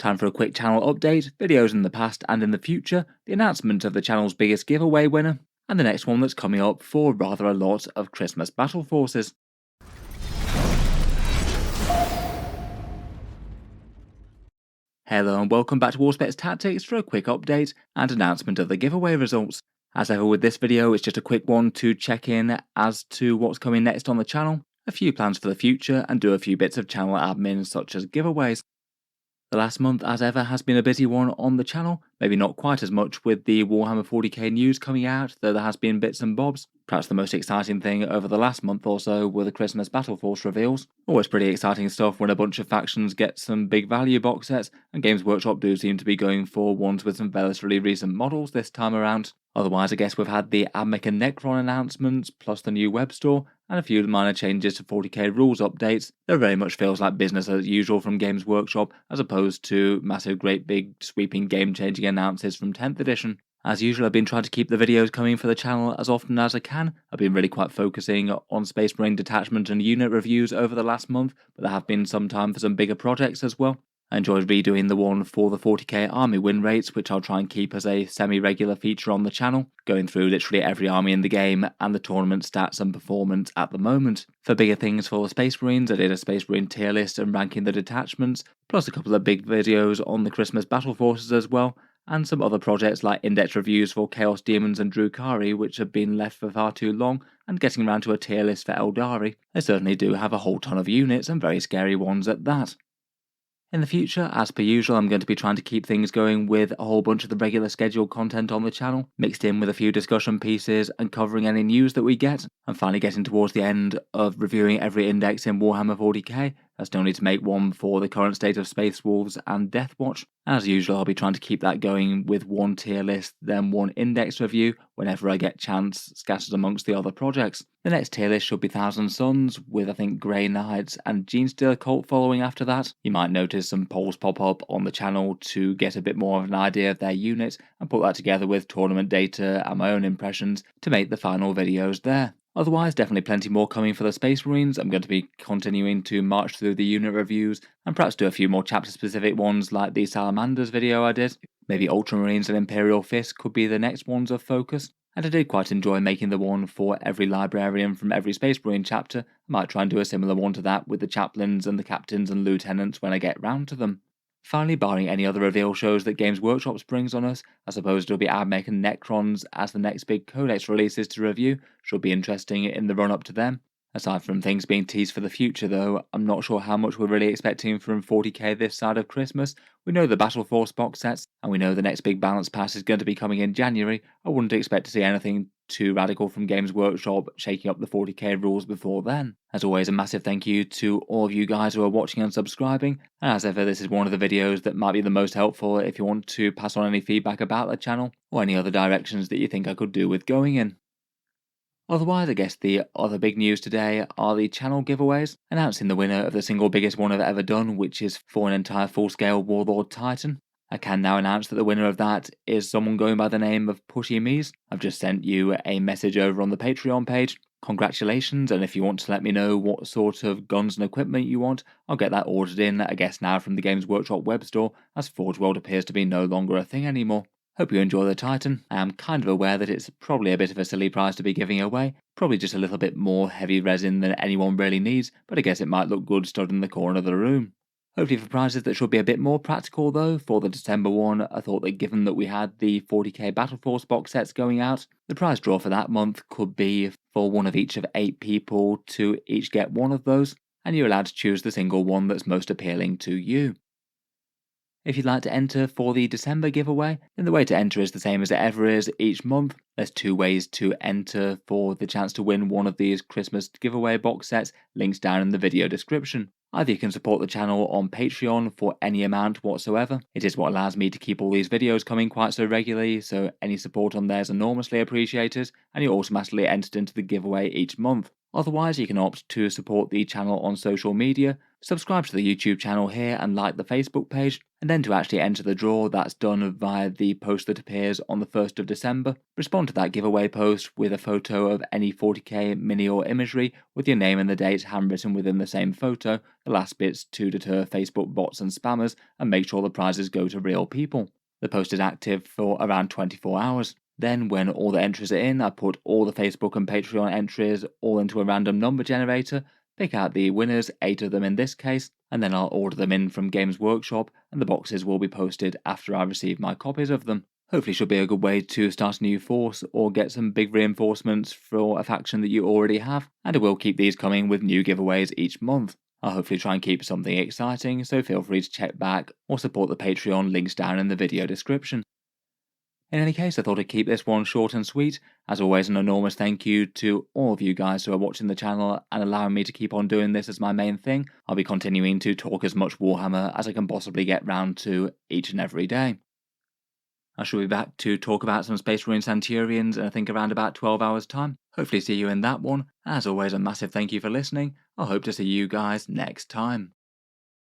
Time for a quick channel update, videos in the past and in the future, the announcement of the channel's biggest giveaway winner, and the next one that's coming up for rather a lot of Christmas battle forces. Hello and welcome back to Auspex Tactics for a quick update and announcement of the giveaway results. As ever with this video, it's just a quick one to check in as to what's coming next on the channel, a few plans for the future and do a few bits of channel admin such as giveaways. The last month, as ever, has been a busy one on the channel, maybe not quite as much with the Warhammer 40k news coming out, though there has been bits and bobs. Perhaps the most exciting thing over the last month or so were the Christmas Battle Force reveals. Always pretty exciting stuff when a bunch of factions get some big value box sets, and Games Workshop do seem to be going for ones with some relatively recent models this time around. Otherwise, I guess we've had the Admech and Necron announcements, plus the new web store, and a few minor changes to 40k rules updates. That very much feels like business as usual from Games Workshop, as opposed to massive great big sweeping game-changing announces from 10th edition. As usual, I've been trying to keep the videos coming for the channel as often as I can. I've been really quite focusing on Space Marine detachment and unit reviews over the last month, but there have been some time for some bigger projects as well. I enjoyed redoing the one for the 40k army win rates, which I'll try and keep as a semi-regular feature on the channel, going through literally every army in the game and the tournament stats and performance at the moment. For bigger things for the Space Marines, I did a Space Marine tier list and ranking the detachments, plus a couple of big videos on the Christmas battle forces as well, and some other projects like index reviews for Chaos Demons and Drukhari, which have been left for far too long, and getting around to a tier list for Eldari. They certainly do have a whole ton of units, and very scary ones at that. In the future, as per usual, I'm going to be trying to keep things going with a whole bunch of the regular scheduled content on the channel, mixed in with a few discussion pieces and covering any news that we get, and finally getting towards the end of reviewing every index in Warhammer 40k. I still need to make one for the current state of Space Wolves and Deathwatch. As usual, I'll be trying to keep that going with one tier list, then one index review whenever I get chance, scattered amongst the other projects. The next tier list should be Thousand Suns, with I think Grey Knights and Genestealer Cult following after that. You might notice some polls pop up on the channel to get a bit more of an idea of their units, and put that together with tournament data and my own impressions to make the final videos there. Otherwise, definitely plenty more coming for the Space Marines. I'm going to be continuing to march through the unit reviews and perhaps do a few more chapter specific ones like the Salamanders video I did. Maybe Ultramarines and Imperial Fist could be the next ones of focus. And I did quite enjoy making the one for every librarian from every Space Marine chapter. I might try and do a similar one to that with the chaplains and the captains and lieutenants when I get round to them. Finally, barring any other reveal shows that Games Workshop springs on us, I suppose it'll be Admech and Necrons as the next big codex releases to review. Should be interesting in the run-up to them. Aside from things being teased for the future though, I'm not sure how much we're really expecting from 40k this side of Christmas. We know the Battle Force box sets, and we know the next big balance pass is going to be coming in January. I wouldn't expect to see anything too radical from Games Workshop shaking up the 40k rules before then. As always, a massive thank you to all of you guys who are watching and subscribing, and as ever this is one of the videos that might be the most helpful if you want to pass on any feedback about the channel, or any other directions that you think I could do with going in. Otherwise, I guess the other big news today are the channel giveaways, announcing the winner of the single biggest one I've ever done, which is for an entire full-scale Warlord Titan. I can now announce that the winner of that is someone going by the name of Pushy Mees. I've just sent you a message over on the Patreon page. Congratulations, and if you want to let me know what sort of guns and equipment you want, I'll get that ordered in, I guess now from the Games Workshop web store, as Forge World appears to be no longer a thing anymore. Hope you enjoy the Titan. I am kind of aware that it's probably a bit of a silly prize to be giving away, probably just a little bit more heavy resin than anyone really needs, but I guess it might look good stood in the corner of the room. Hopefully for prizes that should be a bit more practical though, for the December one, I thought that given that we had the 40k Battle Force box sets going out, the prize draw for that month could be for one of each of 8 people to each get one of those, and you're allowed to choose the single one that's most appealing to you. If you'd like to enter for the December giveaway, then the way to enter is the same as it ever is each month. There's 2 ways to enter for the chance to win one of these Christmas giveaway box sets, links down in the video description. Either you can support the channel on Patreon for any amount whatsoever. It is what allows me to keep all these videos coming quite so regularly, so any support on there is enormously appreciated, and you're automatically entered into the giveaway each month. Otherwise, you can opt to support the channel on social media, subscribe to the YouTube channel here and like the Facebook page, and then to actually enter the draw that's done via the post that appears on the 1st of December. Respond to that giveaway post with a photo of any 40k mini or imagery with your name and the date handwritten within the same photo, the last bits to deter Facebook bots and spammers and make sure the prizes go to real people. The post is active for around 24 hours. Then, when all the entries are in, I put all the Facebook and Patreon entries all into a random number generator, pick out the winners, 8 of them in this case, and then I'll order them in from Games Workshop, and the boxes will be posted after I receive my copies of them. Hopefully should be a good way to start a new force or get some big reinforcements for a faction that you already have, and I will keep these coming with new giveaways each month. I'll hopefully try and keep something exciting, so feel free to check back or support the Patreon, links down in the video description. In any case, I thought I'd keep this one short and sweet. As always, an enormous thank you to all of you guys who are watching the channel and allowing me to keep on doing this as my main thing. I'll be continuing to talk as much Warhammer as I can possibly get round to each and every day. I shall be back to talk about some Space Marine Centurions in I think around about 12 hours time. Hopefully see you in that one. As always, a massive thank you for listening. I hope to see you guys next time.